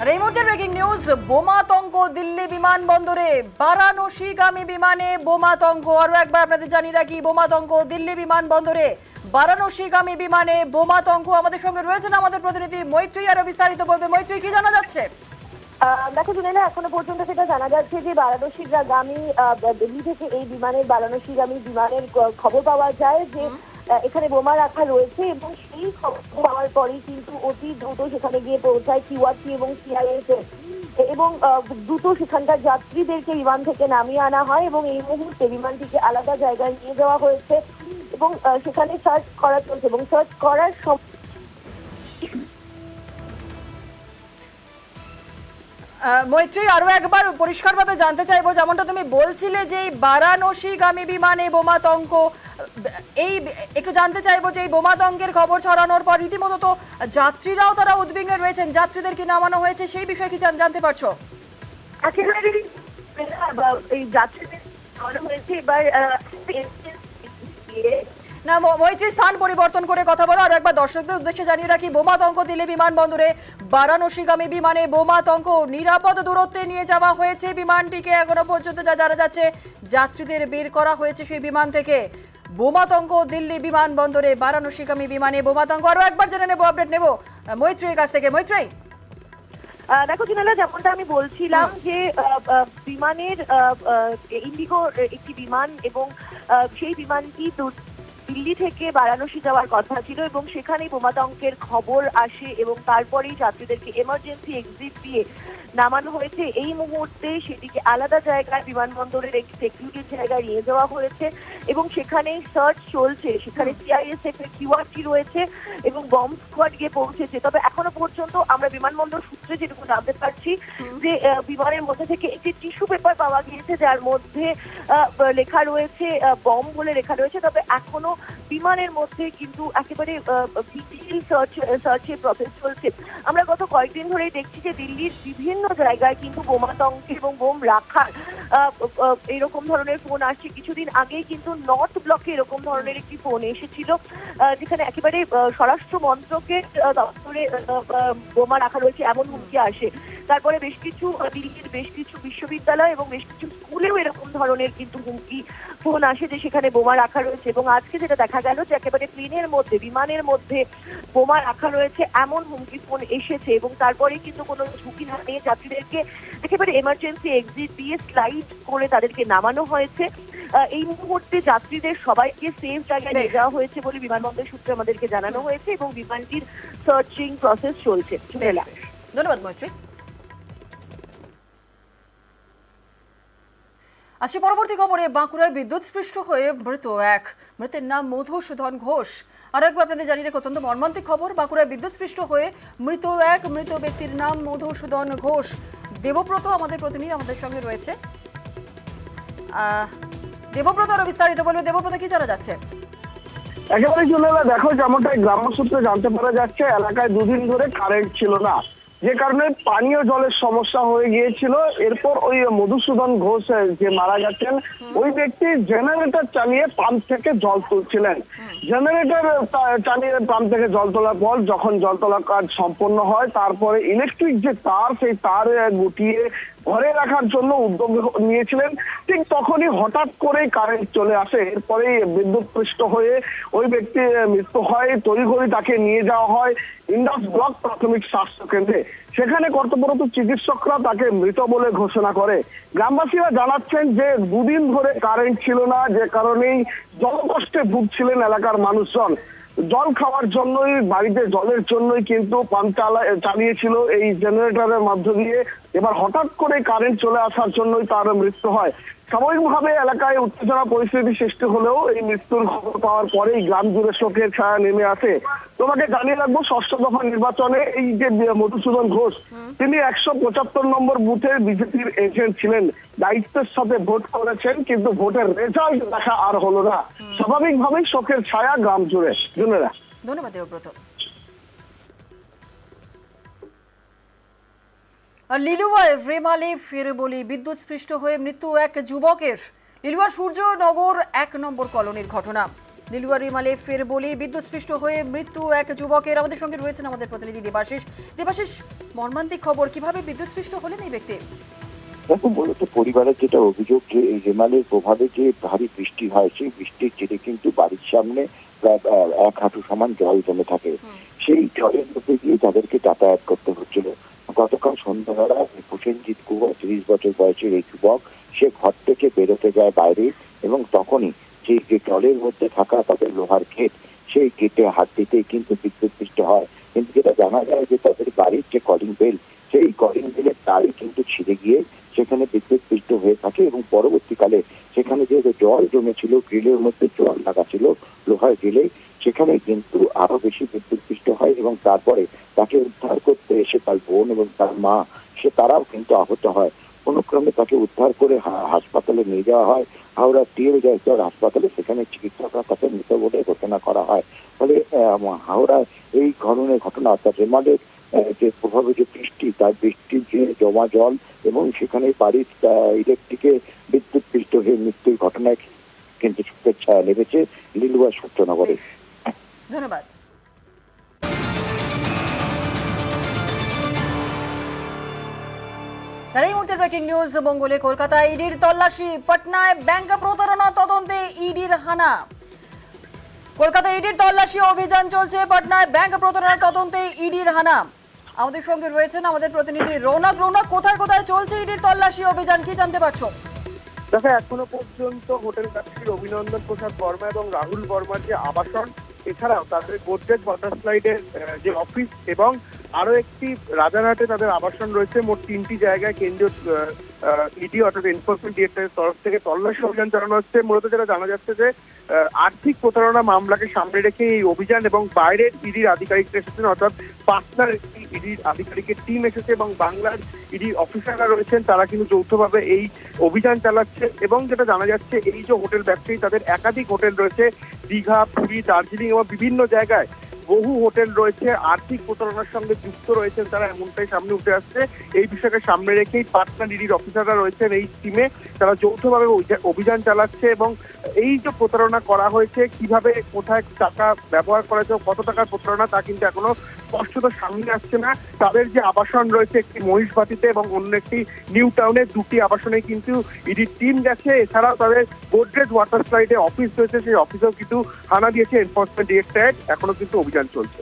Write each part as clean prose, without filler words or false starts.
আর এই মুহূর্তে breaking news, বোমাতঙ্ক Delhi বিমানবন্দরে, বারাণসীগামী বিমানে বোমাতঙ্ক। আরো একবার আপনাদের জানিয়ে রাখি, বোমাতঙ্ক দিল্লি বিমানবন্দরে, বারাণসীগামী বিমানে বোমাতঙ্ক। আমাদের সঙ্গে রয়েছেন আমাদের প্রতিনিধি মৈত্রী, আরো বিস্তারিত বলবে। মৈত্রী, কি জানা যাচ্ছে? দেখো জুনেলা, এখনো পর্যন্ত যেটা জানা যাচ্ছে যে বারাণসীগামী দিল্লি থেকে এই বারাণসীগামী বিমানের খবর পাওয়া যায় যে এখানে বোমা রাখা রয়েছে এবং সেই খবর পাওয়ার পরেই কিন্তু অতি দ্রুত সেখানে গিয়ে পৌঁছায় কিউআরটি এবং সিআইএসএফ এবং দ্রুত সেখানকার যাত্রীদেরকে বিমান থেকে নামিয়ে আনা হয় এবং এই মুহূর্তে বিমানটিকে আলাদা জায়গায় নিয়ে যাওয়া হয়েছে এবং সেখানে সার্চ করা চলছে এবং সার্চ করার মৈত্রী, আরো একবার পরিষ্কারভাবে জানতে চাইবো, যেমনটা তুমি বলছিলে যে বারাণসীগামী বিমানে বোমাতঙ্ক, এই একটু জানতে চাইবো যে এই বোমাতঙ্কের খবর ছড়ানোর পর রীতিমতো তো যাত্রীরাও তারা উদ্বিগ্নে রয়েছেন, যাত্রীদের কি নামানো হয়েছে সেই বিষয়ে কি জানতে পারছো? একেবারে এই যাত্রীদের হয়েছে এবার না মৈত্রী, স্থান পরিবর্তন করে কথা বলো। আর একবার দর্শকদের উদ্দেশ্যে জানিয়ে রাখি, বোমাতঙ্ক দিল্লি বিমানবন্দরে, বারাণসীগামী বিমানে বোমাতঙ্ক, নিরাপদ দূরত্বে নিয়ে যাওয়া হয়েছে বিমানটিকে। এখনো পর্যন্ত যা জানা যাচ্ছে, যাত্রীদের বের করা হয়েছে সেই বিমান থেকে। বোমাতঙ্ক দিল্লি বিমানবন্দরে, বারাণসীগামী বিমানে বোমাতঙ্ক। আরো একবার জেনে নেবো, আপডেট নেবো মৈত্রীর কাছ থেকে। মৈত্রী, দেখো জুনেলা, যেমনটা আমি বলছিলাম যে বিমানের ইন্ডিগো একটি বিমান এবং সেই বিমানটি দিল্লি থেকে বারাণসী যাওয়ার কথা ছিল এবং সেখানেই বোমাতঙ্কের খবর আসে এবং তারপরেই যাত্রীদেরকে এমার্জেন্সি এক্সিট দিয়ে নামানো হয়েছে। এই মুহূর্তে সেটিকে আলাদা জায়গায়, বিমানবন্দরের একটি সিকিউরিটির জায়গায় নিয়ে যাওয়া হয়েছে এবং সেখানেই সার্চ চলছে। সেখানে সিআইএসএফ এর কিউআরটি রয়েছে এবং বম্ব স্কোয়াড গিয়ে পৌঁছেছে। তবে এখনো পর্যন্ত আমরা বিমানবন্দর সূত্রে যেটুকু জানতে পারছি যে বিমানের মধ্যে থেকে একটি টিস্যু পেপার পাওয়া গিয়েছে যার মধ্যে লেখা রয়েছে বম্ব বলে লেখা রয়েছে। তবে এখনো বিমানের মধ্যে কিন্তু একেবারে ডিটেইল সার্চের প্রসেস চলছে। আমরা গত কয়েকদিন ধরেই দেখছি যে দিল্লির বিভিন্ন জায়গায় কিন্তু বোমাতঙ্ক এবং বোম রাখার এরকম ধরনের ফোন আসছে। কিছুদিন আগেই কিন্তু নর্থ ব্লকে এরকম ধরনের একটি ফোন এসেছিল যেখানে একেবারে স্বরাষ্ট্র মন্ত্রকের দপ্তরে বোমা রাখা রয়েছে এমন হুমকি আসে। তারপরে দিল্লির বেশ কিছু বিশ্ববিদ্যালয় এবং বেশ কিছু স্কুলেও এরকম ধরনের কিন্তু হুমকি ফোন আসে যে সেখানে বোমা রাখা রয়েছে। এবং আজকে যেটা দেখা গেল যে একেবারে প্লেনের মধ্যে, বিমানের মধ্যে বোমা রাখা রয়েছে এমন হুমকি ফোন এসেছে এবং তারপরে কিন্তু কোনো ঝুঁকি না নিয়ে যাত্রীদেরকে একেবারে এমার্জেন্সি এক্সিট দিয়ে স্লাইড করে তাদেরকে নামানো হয়েছে। এই মুহূর্তে যাত্রীদের সবাইকে সেফ জায়গায় নিয়ে যাওয়া হয়েছে বলে বিমানবন্দর সূত্রে আমাদেরকে জানানো হয়েছে এবং বিমানটির সার্চিং প্রসেস চলছে। ধন্যবাদ মৈত্রী। আসি পরবর্তী খবরে, বাঁকুড়ায় বিদ্যুৎস্পৃষ্ট হয়ে মৃতের নাম মধুসূদন ঘোষ। আরো একবার আপনাদের জানিয়ে রাখি, অত্যন্ত মর্মান্তিক খবর। বাঁকুড়ায় বিদ্যুৎস্পৃষ্ট হয়ে মৃত ব্যক্তির নাম মধুসূদন ঘোষ। দেবব্রত আমাদের প্রতিনিধি আমাদের সঙ্গে রয়েছে। দেবব্রত আরো বিস্তারিত বলবে। দেবব্রত, কি জানা যাচ্ছে? একেবারে জুনেলা, দেখো যেমনটাই গ্রাম্য সূত্রে জানতে পারা যাচ্ছে, এলাকায় দুদিন ধরে কারেন্ট ছিল না, যে কারণে পানীয় জলের সমস্যা হয়ে গিয়েছিল। এরপর ওই মধুসূদন ঘোষ যে মারা গেছেন, ওই ব্যক্তি জেনারেটর চালিয়ে পাম্প থেকে জল তুলছিলেন। জেনারেটর চালিয়ে পাম্প থেকে জল তোলার পর যখন জল তোলার কাজ সম্পন্ন হয়, তারপরে ইলেকট্রিক যে তার, সেই তার গুটিয়ে ঘরে রাখার জন্য উদ্যোগ নিয়েছিলেন। ঠিক তখনই হঠাৎ করেই কারেন্ট চলে আসে। এরপরেই বিদ্যুৎস্পৃষ্ট হয়ে ওই ব্যক্তির মৃত্যু হয়। তড়িঘড়ি তাকে নিয়ে যাওয়া হয় ইন্ডাস ব্লক প্রাথমিক স্বাস্থ্য কেন্দ্রে। সেখানে কর্তব্যরত চিকিৎসকরা তাকে মৃত বলে ঘোষণা করে। গ্রামবাসীরা জানাচ্ছেন যে দুদিন ধরে কারেন্ট ছিল না, যে কারণেই জলকষ্টে ভুগছিলেন এলাকার মানুষজন। জল খাওয়ার জন্যই, বাড়িতে জলের জন্যই কিন্তু পাম্প চালিয়েছিল এই জেনারেটরের মধ্য দিয়ে। এবার হঠাৎ করে কারেন্ট চলে আসার জন্যই তার মৃত্যু হয়। সাময়িকভাবে এলাকায় উত্তেজনা পরিস্থিতি সৃষ্টি হলেও এই মৃত্যুর খবর পাওয়ার পরেই গ্রাম জুড়ে শোকের ছায়া নেমে আসে। তোমাকে জানিয়ে রাখবো, ষষ্ঠ দফা নির্বাচনে এই যে মধুসূদন ঘোষ, তিনি 175 নম্বর বুথের বিজেপির এজেন্ট ছিলেন। দায়িত্বের সাথে ভোট করেছেন, কিন্তু ভোটের রেজাল্ট দেখা আর হলো না। স্বাভাবিকভাবেই শোকের ছায়া গ্রাম জুড়ে। ধন্যবাদ দেবব্রত। লিলুয়ায় রেমালে ফেরবলি বিদ্যুৎস্পৃষ্ট হয়ে মৃত্যু এক যুবকের। লিলুয়ার সূর্যনগর 1 নম্বর কলোনির ঘটনা। লিলুয়া রিমালে ফের বলি বিদ্যুৎস্পৃষ্ট হয়ে মৃত্যু এক যুবকের। আমাদের সঙ্গে রয়েছেন আমাদের প্রতিনিধি দেবাশিস। দেবাশিস, মর্মান্তিক খবর, কিভাবে বিদ্যুৎস্পৃষ্ট হলেন এই ব্যক্তি? দেখো, মূলত পরিবারের যেটা অভিযোগ যে এই রেমালের প্রভাবে যে ভারী বৃষ্টি হয়, সেই বৃষ্টির জেরে কিন্তু বাড়ির সামনে প্রায় 1 হাঁটু সমান জল জমে থাকে। সেই জলের মধ্যে দিয়ে তাদেরকে যাতায়াত করতে হচ্ছিল। গতকাল সন্ধ্যাবেলা প্রসেনজিৎ কুমার 30 বছর বয়সের এই যুবক, সে ঘর থেকে বেরোতে যায় বাইরে, এবং তখনই যে জলের মধ্যে থাকা তাদের লোহার গেট, সেই গেটে হাত দিতেই কিন্তু বিদ্যুৎস্পৃষ্ট হয়। কিন্তু যেটা জানা যায় যে তাদের বাড়ির যে কলিং বেল, সেই কলিং বেলের তারই কিন্তু ছিঁড়ে গিয়ে সেখানে বিদ্যুৎস্পৃষ্ট হয়ে থাকে, এবং পরবর্তীকালে সেখানে যে জল জমেছিল, গ্রিলের মধ্যে জল লাগা ছিল লোহার গ্রিলে, সেখানে কিন্তু আরো বেশি বিদ্যুৎস্পৃষ্ট হয়। এবং তারপরে তাকে উদ্ধার করতে এসে তার বোন এবং তার মা, তারাও কিন্তু আহত হয়। কোনো ক্রমে তাকে উদ্ধার করে হাসপাতালে নিয়ে যাওয়া হয়, হাওড়া টিএল জয়চর হাসপাতালে। সেখানে চিকিৎসকরা তাকে মৃত বলে ঘোষণা করা হয়। ফলে হাওড়ায় এই ধরনের ঘটনা, অর্থাৎ রেমালের যে প্রভাবে যে বৃষ্টি, তার বৃষ্টির যে জমা জল এবং সেখানে বাড়ির ইলেকট্রিকে বিদ্যুৎস্পৃষ্ট হয়ে মৃত্যুর ঘটনায় কিন্তু শোকের ছায়া নেমেছে লিলুয়া সূত্রনগরে। ধন্যবাদ। আর এই মুহূর্তের ব্রেকিং নিউজ বঙ্গলে। কলকাতা ইডির তল্লাশি, পাটনায় ব্যাংক প্রতারণা তদন্তে ইডির হানা। কলকাতা ইডির তল্লাশি অভিযান চলছে, পাটনায় ব্যাংক প্রতারণা তদন্তে ইডির হানা। আমাদের সঙ্গে রয়েছেন আমাদের প্রতিনিধি রৌনক। রৌনক, কোথায় কোথায় চলছে ইডির তল্লাশি অভিযান, কি জানতে পারছো? দেখো, এখনো পর্যন্ত হোটেল ব্যবসায়ী অভিনন্দন প্রসাদ বর্মা এবং রাহুল বর্মার যে আবাসন, এছাড়াও তাদের গোদরেজ ওয়াটার স্লাইডের যে অফিস এবং আরো একটি রাজারহাটে তাদের আবাসন রয়েছে, মোট 3টি জায়গায় কেন্দ্রীয় ইডি অর্থাৎ এনফোর্সমেন্ট ডিরেক্টরের তরফ থেকে তল্লাশি অভিযান চালানো হচ্ছে। মূলত যেটা জানা যাচ্ছে যে আর্থিক প্রতারণা মামলাকে সামনে রেখে এই অভিযান, এবং বাইরের ইডির আধিকারিকরা এসেছেন, অর্থাৎ পাটনার ইডির আধিকারিকের টিম এসেছে এবং বাংলার ইডির অফিসাররা রয়েছেন, তারা কিন্তু যৌথভাবে এই অভিযান চালাচ্ছে। এবং যেটা জানা যাচ্ছে, এই যে হোটেল ব্যবসায়ী, তাদের একাধিক হোটেল রয়েছে দীঘা, পুরী, দার্জিলিং এবং বিভিন্ন জায়গায় বহু হোটেল রয়েছে, আর্থিক প্রতারণার সঙ্গে যুক্ত রয়েছেন তারা, এমনটাই সামনে উঠে আসছে। এই বিষয়কে সামনে রেখেই পাটনা ইডির অফিসাররা রয়েছেন এই টিমে, তারা যৌথভাবে অভিযান চালাচ্ছে। এবং এই যে প্রতারণা করা হয়েছে, কিভাবে কোথায় টাকা ব্যবহার করা হয়েছে, কত টাকার প্রতারণা, তা কিন্তু এখনো স্পষ্টত সামনে আসছে না। তাদের যে আবাসন রয়েছে, একটি মহিষবাতিতে এবং অন্য একটি নিউ টাউনে, 2টি আবাসনে কিন্তু ইডির টিম গেছে। এছাড়াও তাদের গোদরেজ ওয়াটার স্লাইডে অফিস রয়েছে, সেই অফিসেও কিন্তু হানা দিয়েছে এনফোর্সমেন্ট ডিরেক্টরেট। এখনো কিন্তু অভিযান চলছে।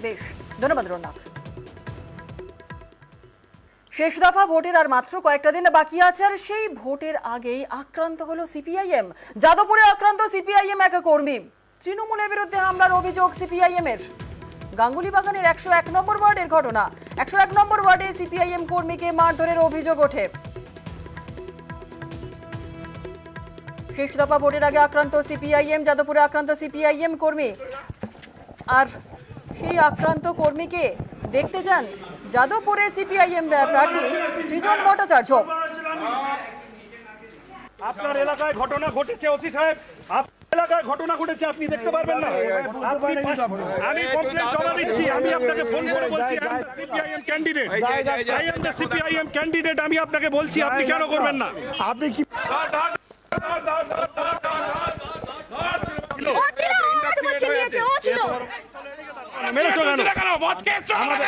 বেশ, ধন্যবাদ রৌনক। শেষ দফা ভোটের আর মাত্র কয়েকটা দিন বাকি আছে, আর সেই ভোটের আগেই আক্রান্ত হলো সিপিআইএম। যাদবপুরে আক্রান্ত সিপিআইএম এক কর্মী। তৃণমূলের বিরুদ্ধে হামলার অভিযোগ সিপিআইএম এর। গাঙ্গুলি বাগানের 101 নম্বর ওয়ার্ডের ঘটনা। 101 নম্বর ওয়ার্ডে সিপিআইএম কর্মীকে মারধরের অভিযোগ ওঠে। শেষ দফা ভোটের আগে আক্রান্ত সিপিআইএম, যাদবপুরে আক্রান্ত সিপিআইএম কর্মী। আর সেই আক্রান্ত কর্মীকে দেখতে যান যাদবপুরে সিপিআইএম প্রার্থী সৃজন ভট্টাচার্য। আপনার এলাকায় ঘটনা ঘটেছে ওসি সাহেব, আপনার এলাকায় ঘটনা ঘটেছে, আপনি দেখতে পারবেন না? আমি কমপ্লেন জমা দিচ্ছি, আমি আপনাকে ফোন করে বলছি CPIM candidate, I am the CPIM candidate, আমি আপনাকে বলছি, আপনি কেন করবেন না? আপনি কি মেরেছো কেন?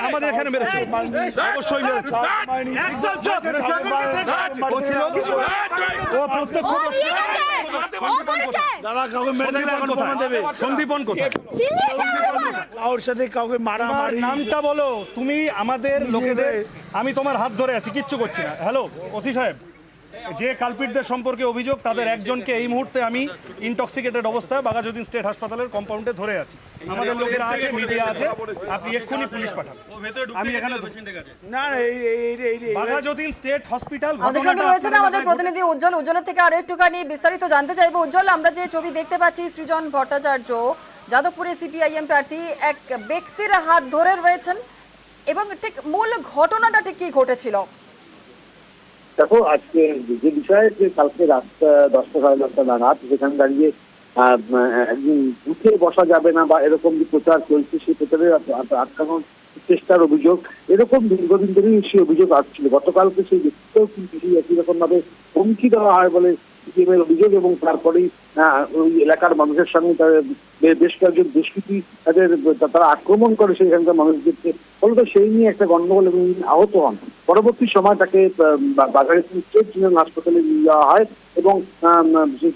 আমাদের এখানে মেরেছো, অবশ্যই মেরেছো। সন্দীপন কোথায়? ওর সাথে কাউকে মারামারি, নামটা বলো তুমি আমাদের লোকেদের। আমি তোমার হাত ধরে আছি, কিচ্ছু করছি না। হ্যালো ওসি সাহেব, যে কালপিটদের সম্পর্কে অভিযোগ, তাদের একজনকে এই মুহূর্তে আমি ইনটক্সিকেটেড অবস্থায় বাঘাযতীন স্টেট হাসপাতালের কম্পাউন্ডে ধরে আছি। আমাদের লোকেরা আছে, মিডিয়া আছে, আপনি এক্ষুনি পুলিশ পাঠান। আমি এখানে না, বাঘাযতীন স্টেট হসপিটাল। আমাদের সঙ্গে রয়েছেন আমাদের প্রতিনিধি উজ্জ্বল। উজ্জ্বলের থেকে আরো একটুখানি বিস্তারিত জানতে চাইবো। উজ্জ্বল, আমরা যে ছবি দেখতে পাচ্ছি, সৃজন ভট্টাচার্য যাদবপুরে সিপিআইএম প্রার্থী এক ব্যক্তির হাত ধরে রয়েছেন, এবং ঠিক মূল ঘটনাটা ঠিক কি ঘটেছিল? দেখো, আজকে যে বিষয়ে যে কালকে রাত 10টা সাড়ে 10টা নাগাদ সেখানে দাঁড়িয়ে একদিন বুথে বসা যাবে না বা এরকম যে প্রচার চলছে, সেই প্রচারে আটকানোর চেষ্টার অভিযোগ, এরকম দীর্ঘদিন ধরেই সেই অভিযোগ আসছিল। গতকালকে সেই ব্যক্তিকেও কিন্তু একই রকম ভাবে হুমকি দেওয়া হয় বলে সিপিএম এর অভিযোগ, এবং তারপরেই ওই এলাকার মানুষের সঙ্গে বেশ কয়েকজন দুষ্কৃতী তারা আক্রমণ করে সেখানকার মানুষদেরকে, ফলত সেই নিয়ে একটা গন্ডগোল এবং আহত হন। পরবর্তী সময় তাকে বাঘাড়ি স্টেট জেনারেল হাসপাতালে নিয়ে যাওয়া হয় এবং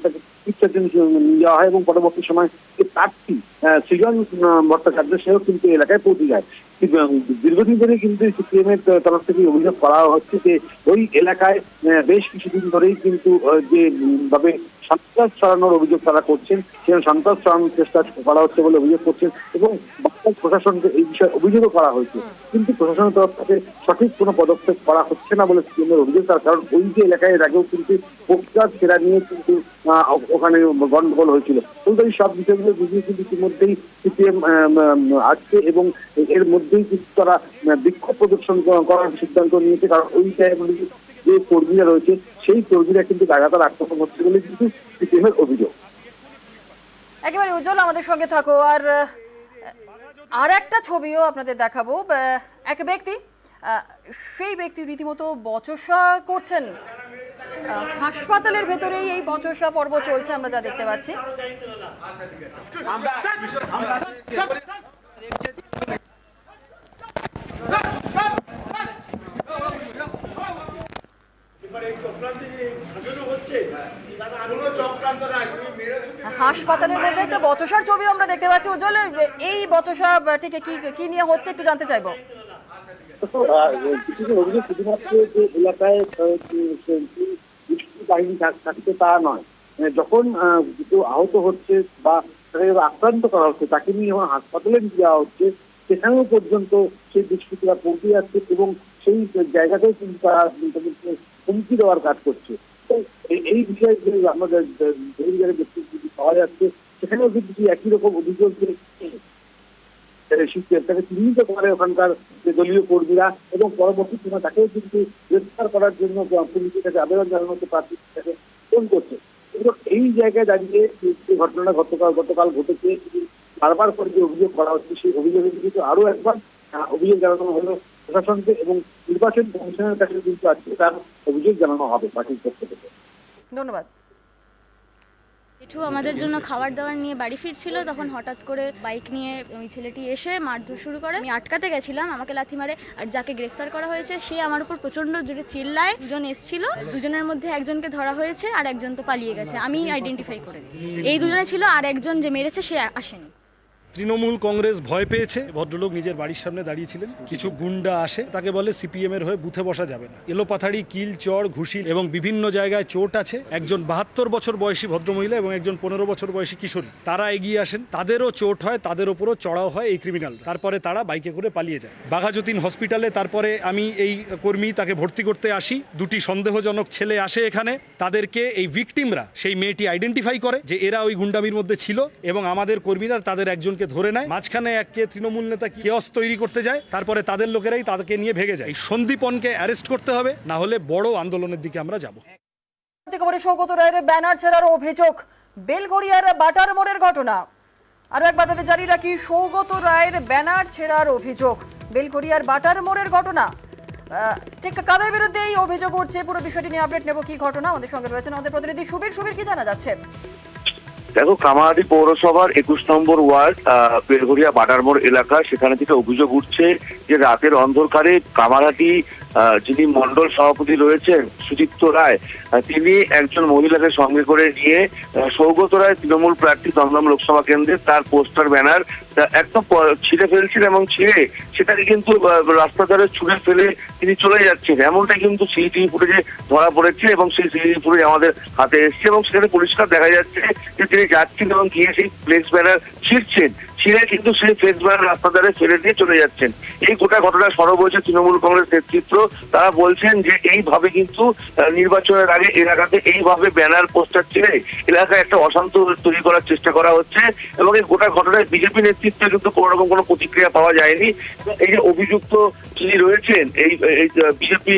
তাকে চিকিৎসার জন্য নিয়ে যাওয়া হয়, এবং পরবর্তী সময় প্রার্থী সৃজন ভট্টাচার্য সেও কিন্তু এলাকায় পৌঁছে যায়। দীর্ঘদিন ধরে কিন্তু সিপিএম এর তরফ থেকে অভিযোগ করা হচ্ছে যে ওই এলাকায় বেশ কিছুদিন ধরেই কিন্তু যে ভাবে সন্ত্রাস ছড়ানোর অভিযোগ তারা করছেন, সেই সন্ত্রাস ছড়ানোর চেষ্টা করা হচ্ছে বলে অভিযোগ করছেন, এবং প্রশাসনকে এই বিষয়ে অভিযোগও করা হয়েছে। কিন্তু প্রশাসনের তরফ থেকে সঠিক কোনো পদক্ষেপ করা হচ্ছে না বলে সিপিএম এর অভিযোগ। তার কারণ ওই যে এলাকায় এর আগেও কিন্তু পোস্টার ছেড়া নিয়ে কিন্তু ওখানে গন্ডগোল হয়েছিল। কিন্তু এই সব বিষয়গুলো বুঝিয়ে কিন্তু ইতিমধ্যেই সিপিএম আসছে, এবং এর মধ্যেই কিন্তু তারা বিক্ষোভ প্রদর্শন করার সিদ্ধান্ত নিয়েছে। কারণ ওই জায়গাগুলি যে কর্মীরা রয়েছে সেই কর্মীরা কিন্তু লাগাতার আক্রমণ হচ্ছে বলে কিন্তু সিপিএম এর অভিযোগ। একেবারে উজ্জ্বল, আমাদের সঙ্গে থাকো। আর একটা ছবিও আপনাদের দেখাবো। এক ব্যক্তি, সেই ব্যক্তি রীতিমতো বচসা করছেন। হাসপাতালের ভেতরেই এই বচসা পর্ব চলছে, আমরা যা দেখতে পাচ্ছি। হাসপাতালের মধ্যে একটা বচসার ছবি আমরা দেখতে পাচ্ছি। উজ্জ্বল, এই বচসা ঠিক কি নিয়ে হচ্ছে একটু জানতে চাইবো। অভিযোগ শুধুমাত্র যে এলাকায় বাহিনী থাকছে তা নয়, যখন কেউ আহত হচ্ছে বা তাকে আক্রান্ত করা হচ্ছে তাকে নিয়ে যখন হাসপাতালে নিয়ে যাওয়া হচ্ছে, সেখানেও পর্যন্ত সেই দুষ্কৃতীরা পৌঁছে যাচ্ছে এবং সেই জায়গাতেও কিন্তু তারা তাদেরকে হুমকি দেওয়ার কাজ করছে। তো এই বিষয়ে যে আমাদের ব্যক্তি পাওয়া যাচ্ছে, সেখানেও কিন্তু একই রকম অভিযোগ তাকে চিহ্নিত করে ওখানকার যে দলীয় কর্মীরা, এবং পরবর্তী সময় তাকেও কিন্তু গ্রেফতার করার জন্য পুলিশের কাছে আবেদন জানানো হচ্ছে, প্রার্থী তাকে ফোন করছে। কিন্তু এই জায়গায় দাঁড়িয়ে যে ঘটনাটা গতকাল ঘটেছে, বারবার করে যে অভিযোগ করা হচ্ছে, সেই অভিযোগে কিন্তু আরো একবার অভিযোগ জানানো হলো প্রশাসনকে, এবং নির্বাচন কমিশনের কাছে কিন্তু আজকে তার অভিযোগ জানানো হবে পার্টির পক্ষ থেকে। ধন্যবাদ। জেঠু আমাদের জন্য খাবার দাবার নিয়ে বাড়ি ফিরছিল, তখন হঠাৎ করে বাইক নিয়ে ওই ছেলেটি এসে মারধর শুরু করে। আমি আটকাতে গেছিলাম, আমাকে লাথি মারে, আর যাকে গ্রেফতার করা হয়েছে সে আমার উপর প্রচন্ড জোরে চিল্লায়। দুজন এসেছিল, দুজনের মধ্যে একজনকে ধরা হয়েছে আর একজন তো পালিয়ে গেছে, আমি আইডেন্টিফাই করে দিই। এই দুজনে ছিল, আর একজন যে মেরেছে সে আসেনি। তৃণমূল কংগ্রেস ভয় পেয়েছে। ভদ্রলোক নিজের বাড়ির সামনে দাঁড়িয়েছিলেন, কিছু গুন্ডা আসে, তাকে বলে সিপিএম এর হয়ে বুথে বসা যাবে না। এলোপাথাড়ি, কিল, চড়, ঘুষি এবং বিভিন্ন জায়গায় চোট আছে। একজন 72 বছর বয়সী ভদ্রমহিলা এবং একজন 15 বছর বয়সী কিশোরী, তারা এগিয়ে আসেন, তাদেরও চোট হয়, তাদের ওপরও চড়াও হয় এই ক্রিমিনাল। তারপরে তারা বাইকে করে পালিয়ে যায় বাঘাযতীন হসপিটালে। তারপরে আমি এই কর্মী তাকে ভর্তি করতে আসি, দুটি সন্দেহজনক ছেলে আসে এখানে, তাদেরকে এই ভিকটিমরা, সেই মেয়েটি আইডেন্টিফাই করে যে এরা ওই গুন্ডামির মধ্যে ছিল, এবং আমাদের কর্মীরা তাদের একজনকে ধরে নেয়। মাঝখানে এককে তৃণমূল নেতা কেওস তৈরি করতে যায়, তারপরে তাদের লোকেরাই তাদেরকে নিয়ে ভেগে যায়। এই সন্দীপনকে অ্যারেস্ট করতে হবে, না হলে বড় আন্দোলনের দিকে আমরা যাব। সৌগত রায়ের ব্যানার ছেড়ার অভিযোগ, বেলঘড়িয়ার বাটার মোড়ের ঘটনা। আরো একবার আপনাদের জানিয়ে রাখি, সৌগত রায়ের ব্যানার ছেড়ার অভিযোগ, বেলঘড়িয়ার বাটার মোড়ের ঘটনা। ঠিক কাদের বিরুদ্ধে এই অভিযোগ উঠছে, পুরো বিষয়টি নিয়ে আপডেট নেব। কি ঘটনা, আমাদের সঙ্গে রয়েছেন আমাদের প্রতিনিধি সুবীর। কি জানা যাচ্ছে? দেখো, কামারহাটি পৌরসভার 21 নম্বর ওয়ার্ড বেলঘড়িয়া বাটারমোড় এলাকা, সেখানে থেকে অভিযোগ উঠছে যে রাতের অন্ধকারে কামারহাটি যিনি মন্ডল সভাপতি রয়েছেন সুদীপ্ত রায়, তিনি একজন মহিলাকে সঙ্গে করে নিয়ে সৌগত রায় তৃণমূল প্রার্থী দমদম লোকসভা কেন্দ্রে তার পোস্টার ব্যানার একদম ছিঁড়ে ফেলছেন, এবং ছিঁড়ে সেটাকে কিন্তু রাস্তার ধারে ছুঁড়ে ফেলে তিনি চলে যাচ্ছেন। এমনটাই কিন্তু সিসিটিভি ফুটেজে ধরা পড়েছে, এবং সেই সিসিটিভি ফুটেজ আমাদের হাতে এসছে, এবং সেখানে পরিষ্কার দেখা যাচ্ছে যে তিনি যাচ্ছেন এবং গিয়ে সেই ফ্লেক্স ব্যানার ছিঁড়ছেন, ছিঁড়ে কিন্তু সেই ফ্লেক্স ব্যানার রাস্তা ধারে ফেলে দিয়ে চলে যাচ্ছেন। এই গোটা ঘটনা সরব হয়েছে তৃণমূল কংগ্রেস নেতৃত্ব। তারা বলছেন যে এইভাবে কিন্তু নির্বাচনের আগে এলাকাতে এইভাবে ব্যানার পোস্টার ছেড়ে এলাকায় একটা অশান্ত তৈরি করার চেষ্টা করা হচ্ছে, এবং এই গোটা ঘটনায় বিজেপি নেতৃত্বে কিন্তু কোনো রকম কোনো প্রতিক্রিয়া পাওয়া যায়নি। এই যে অভিযুক্ত যিনি রয়েছেন, এই বিজেপি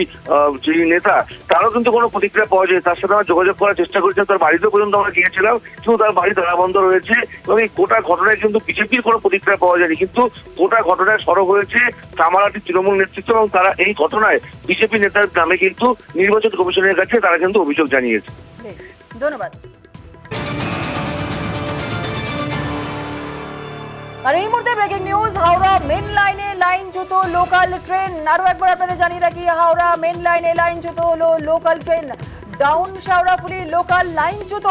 যিনি নেতা, তারও কিন্তু কোনো প্রতিক্রিয়া পাওয়া যায়। তার সাথে আমরা যোগাযোগ করার চেষ্টা করেছিলাম, তার বাড়িতে পর্যন্ত আমরা গিয়েছিলাম, কিন্তু তার বাড়ি তালাবন্ধ রয়েছে, এবং এই গোটা ঘটনায় কিন্তু বিজেপি হুমকির কোনো প্রতিক্রিয়া পাওয়া যায়নি, কিন্তু গোটা ঘটনায় সরব হয়েছে কামারহাটি তৃণমূল নেতৃত্ব এবং তারা এই ঘটনায় বিজেপি নেতার নামে কিন্তু নির্বাচন কমিশনের কাছে তারা কিন্তু অভিযোগ জানিয়েছে। বেশ, ধন্যবাদ। আর এই মুহূর্তে ব্রেকিং নিউজ, হাওড়া মেন লাইনে লাইনচ্যুত লোকাল ট্রেন। আরো একবার আপনাদের জানিয়ে রাখি, হাওড়া মেন লাইনে লাইনচ্যুত হলো local train. Down Sheoraphuli local লাইনচ্যুত।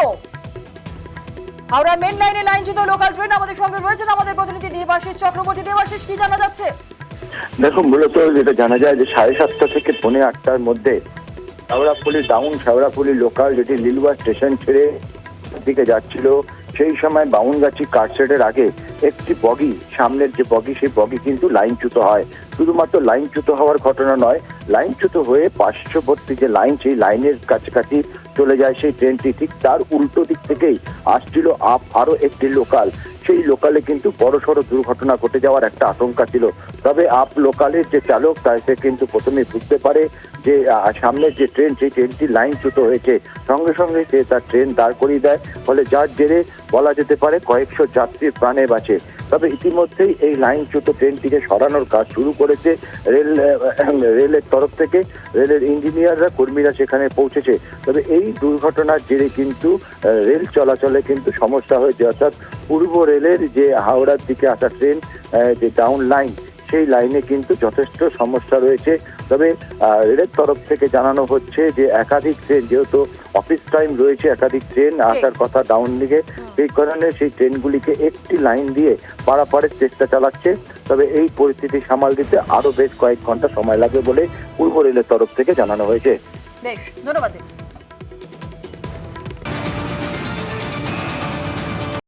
হাওড়া মেন লাইনে লাইনচ্যুত লোকাল ট্রেন। আমাদের সঙ্গে রয়েছেন আমাদের প্রতিনিধি দেবাশিস চক্রবর্তী। দেবাশিস, কি জানা যাচ্ছে? দেখুন, মূলত যেটা জানা যায় যে 7:30 থেকে 8:45 মধ্যে শেওড়াফুলি ডাউন শেওড়াফুলি লোকাল যেটি লিলুয়া স্টেশন ছেড়ে দিকে যাচ্ছিল, সেই সময় বাউনগাছি কাটশেডের আগে একটি বগি, সামনের যে বগি, সেই বগি কিন্তু লাইনচ্যুত হয়। শুধুমাত্র লাইনচ্যুত হওয়ার ঘটনা নয়, লাইনচ্যুত হয়ে পার্শ্ববর্তী যে লাইন, সেই লাইনের কাছাকাছি চলে যায় সেই ট্রেনটি। ঠিক তার উল্টো দিক থেকেই আসছিল আরো একটি লোকাল। সেই লোকালে কিন্তু বড়সড় দুর্ঘটনা ঘটে যাওয়ার একটা আশঙ্কা ছিল। তবে লোকালের যে চালক, সে কিন্তু প্রথমে বুঝতে পারে যে সামনের যে ট্রেন, সেই ট্রেনটি লাইনচ্যুত হয়েছে। সঙ্গে সঙ্গে সে তার ট্রেন দাঁড় করিয়ে দেয়, ফলে যার জেরে বলা যেতে পারে কয়েকশো যাত্রীর প্রাণে বাঁচে। তবে ইতিমধ্যেই এই লাইনচ্যুত ট্রেনটিকে সরানোর কাজ শুরু করেছে রেলের তরফ থেকে। রেলের ইঞ্জিনিয়াররা, কর্মীরা সেখানে পৌঁছেছে। তবে এই দুর্ঘটনার জেরে কিন্তু রেল চলাচলে কিন্তু সমস্যা হয়েছে। অর্থাৎ পূর্ব রেলের যে হাওড়ার দিকে আসা ট্রেন, যে ডাউন লাইন, সেই লাইনে কিন্তু যথেষ্ট সমস্যা রয়েছে। তবে রেলের তরফ থেকে জানানো হচ্ছে যে একাধিক ট্রেন, যেহেতু অফিস টাইম রয়েছে, একাধিক ট্রেন আসার কথা ডাউন দিকে, সেই কারণে সেই ট্রেনগুলিকে একটি লাইন দিয়ে পারাপারের চেষ্টা চালাচ্ছে। তবে এই পরিস্থিতি সামাল দিতে আরো বেশ কয়েক ঘন্টা সময় লাগবে বলে পূর্ব রেলের তরফ থেকে জানানো হয়েছে। বেশ, ধন্যবাদ।